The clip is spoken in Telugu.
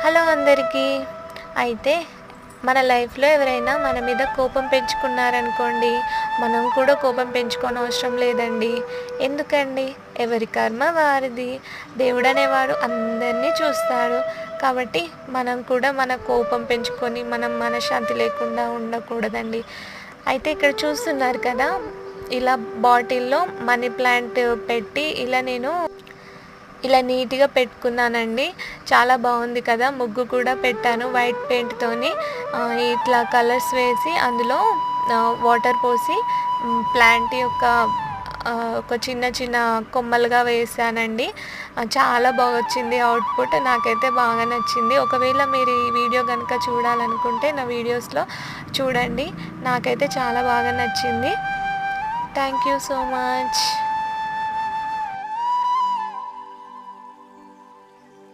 హలో అందరికీ. అయితే మన లైఫ్‌లో ఎవరైనా మన మీద కోపం పెంచుకున్నారనుకోండి, మనం కూడా కోపం పెంచుకోనవసరం లేదండి. ఎందుకండి? ఎవరి కర్మ వారిది. దేవుడనేవాడు అందరినీ చూస్తాడు. కాబట్టి మనం కూడా మన కోపం పెంచుకొని మనం మనశ్శాంతి లేకుండా ఉండకూడదండి. అయితే ఇక్కడ చూస్తున్నారు కదా! ఇలా బాటిల్‌లో మనీ ప్లాంట్ పెట్టి ఇలా నీట్‌గా పెట్టుకున్నానండి. చాలా బాగుంది కదా! ముగ్గు కూడా పెట్టాను వైట్ పెయింట్‌తోని. ఇట్లా కలర్స్ వేసి అందులో వాటర్ పోసి ప్లాంట్ యొక్క ఒక చిన్న చిన్న కొమ్మలుగా వేశానండి. చాలా బాగొచ్చింది అవుట్‌పుట్. నాకైతే బాగా నచ్చింది. ఒకవేళ మీరు ఈ వీడియో గనుక చూడాలనుకుంటే నా వీడియోస్‌లో చూడండి. నాకైతే చాలా బాగా నచ్చింది. Thank you so much.